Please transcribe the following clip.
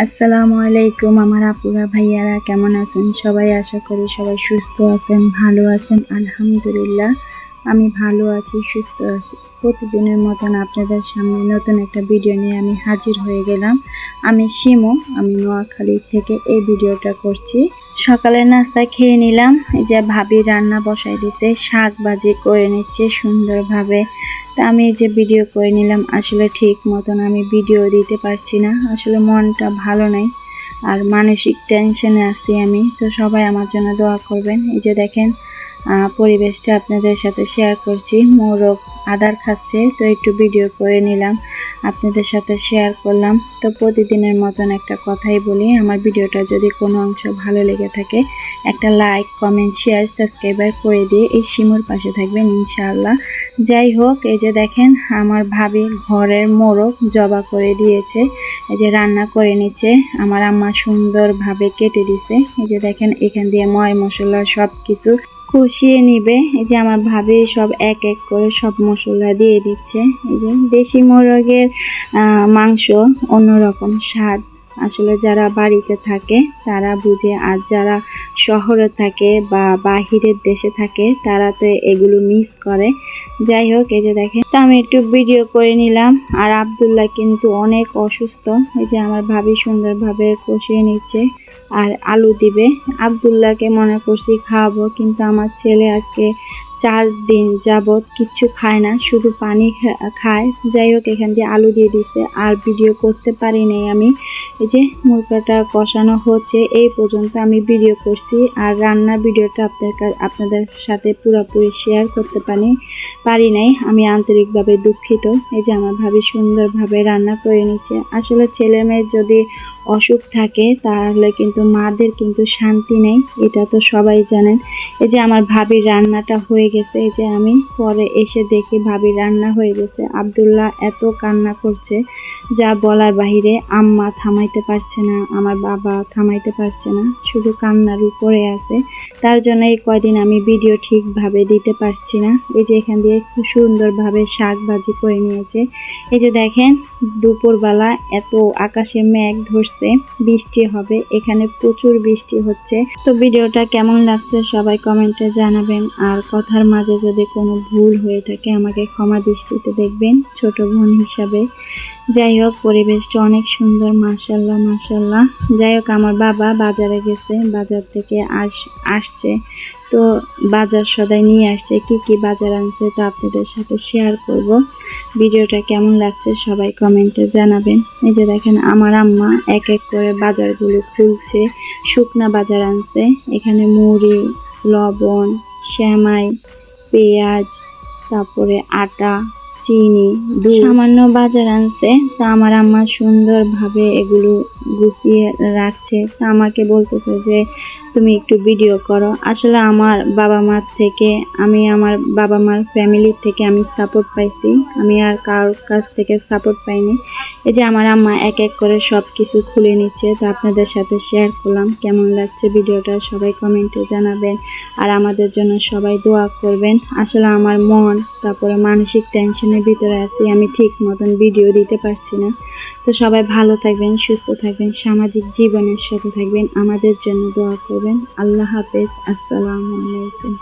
আসসালামু আলাইকুম আমার আপুরা ভাইয়ারা কেমন আছেন সবাই? আশা করি সবাই সুস্থ আছেন, ভালো আছেন। আলহামদুলিল্লাহ আমি ভালো আছি, সুস্থ আছি। প্রতিদিনের মতন আপনাদের সামনে নতুন একটা ভিডিও নিয়ে আমি হাজির হয়ে গেলাম। আমি শিমু, আমি নোয়াখালী থেকে এই ভিডিওটা করছি। সকালের নাস্তা খেয়ে নিলাম। এই যে ভাবি রান্না বসাই দিছে, শাক ভাজি করে নিচ্ছে সুন্দরভাবে। তা আমি এই যে ভিডিও করে নিলাম। আসলে ঠিক মতন আমি ভিডিও দিতে পারছি না, আসলে মনটা ভালো নাই আর মানসিক টেনশনে আছি আমি। তো সবাই আমার জন্য দোয়া করবেন। এই যে দেখেন পরিবেশটা আপনাদের সাথে শেয়ার করছি। মোরগ আদার খাচ্ছে, তো একটু ভিডিও করে নিলাম, আপনাদের সাথে শেয়ার করলাম। তো প্রতিদিনের মতন একটা কথাই বলি, আমার ভিডিওটা যদি কোনো অংশ ভালো লেগে থাকে একটা লাইক, কমেন্ট, শেয়ার, সাবস্ক্রাইবার করে দিয়ে এই শিমুর পাশে থাকবেন ইনশাআল্লাহ। যাই হোক, এই যে দেখেন আমার ভাবি ঘরের মোরগ জবা করে দিয়েছে, এই যে রান্না করে নিচ্ছে। আমার আম্মা সুন্দরভাবে কেটে দিছে। এই যে দেখেন এখান দিয়ে ময় মশলা সব কিছু কষিয়ে নিবে। এই যে আমার ভাবি সব এক এক করে সব মশলা দিয়ে দিচ্ছে। এই যে দেশি মোরগের মাংস অন্যরকম স্বাদ, আসলে যারা বাড়িতে থাকে তারা বুঝে, আর যারা শহরে থাকে বা বাহিরের দেশে থাকে তারা তো এগুলো মিস করে। যাই হোক, এই যে দেখেন তো আমি একটু ভিডিও করে নিলাম। আর আব্দুল্লাহ কিন্তু অনেক অসুস্থ। এই যে আমার ভাবি সুন্দরভাবে কষিয়ে নিচ্ছে আর আলু দিবে। আব্দুল্লাহকে মনে করছি খাওয়াবো, কিন্তু আমার ছেলে আজকে 4 দিন যাবৎ কিচ্ছু খায় না, শুধু পানি খায়। যাই হোক, এখান দিয়ে আলু দিয়ে দিছে আর ভিডিও করতে পারি নাই আমি। এই যে মুরগাটা কষানো হচ্ছে, এই পর্যন্ত আমি ভিডিও করছি। আর রান্নার ভিডিওটা আপনাদের সাথে পুরোপুরি শেয়ার করতে পারি নাই, আমি আন্তরিকভাবে দুঃখিত। এই যে আমার ভাবি সুন্দরভাবে রান্না করে নিচ্ছে। আসলে ছেলে মেয়ের যদি অসুখ থাকে তাহলে কিন্তু মাদের কিন্তু শান্তি নেই, এটা তো সবাই জানেন। এই যে আমার ভাবির রান্নাটা হয়ে গেছে। এই যে আমি পরে এসে দেখি ভাবির রান্না হয়ে গেছে। আব্দুল্লাহ এত কান্না করছে যা বলার বাহিরে। আম্মা থামাইতে পারছে না, আমার বাবা থামাইতে পারছে না, শুধু কান্নার উপরে আছে। তার জন্য এই কয়দিন আমি ভিডিও ঠিকভাবে দিতে পারছি না। এই যে এখান দিয়ে খুব সুন্দরভাবে শাক ভাজি করে নিয়েছে। এই যে দেখেন দুপুরবেলা এত আকাশে মেঘ ধরছে, বৃষ্টি হবে, এখানে প্রচুর বৃষ্টি হচ্ছে। তো ভিডিওটা কেমন লাগছে সবাই কমেন্টে জানাবেন। আর কথার মাঝে যদি কোনো ভুল হয়ে থাকে আমাকে ক্ষমা দৃষ্টিতে দেখবেন ছোট বোন হিসাবে। যাই হোক, পরিবেশটা অনেক সুন্দর, মাশাআল্লাহ মাশাআল্লাহ। যাই হোক, আমার বাবা বাজারে গেছে, বাজার থেকে আসছে, তো বাজার সদাই নিয়ে আসছে। কি বাজার আনছে তো আপনাদের সাথে শেয়ার করব। ভিডিওটা কেমন লাগছে সবাই কমেন্টে জানাবেন। এই যে দেখেন আমার আম্মা এক এক করে বাজারগুলো খুলছে। শুকনা বাজার আনছে, এখানে মুড়ি, লবণ, সেমাই, পেঁয়াজ, তারপরে আটা, চিনি, দুধ, সামান্য বাজার আনছে। তা আমার আম্মা সুন্দরভাবে এগুলো গুছিয়ে রাখছে। তা আমাকে বলতেছে যে তুমি একটু ভিডিও করো। আসলে আমার বাবা মার থেকে, আমার বাবা মার ফ্যামিলির থেকে আমি সাপোর্ট পাইছি, আমি আর কারোর কাছ থেকে সাপোর্ট পাইনি। এই যে আমার আম্মা এক এক করে সব কিছু খুলে নিচ্ছে, তা আপনাদের সাথে শেয়ার করলাম। কেমন লাগছে ভিডিওটা সবাই কমেন্টে জানাবেন। আর আমাদের জন্য সবাই দোয়া করবেন। আসলে আমার মন, তারপরে মানসিক টেনশনের ভিতরে আছি, আমি ঠিক মতন ভিডিও দিতে পারছি না। তো সবাই ভালো থাকবেন, সুস্থ থাকবেন, সামাজিক জীবনের সাথে থাকবেন, আমাদের জন্য দোয়া করবেন। আল্লাহ হাফেজ, আসসালামু আলাইকুম।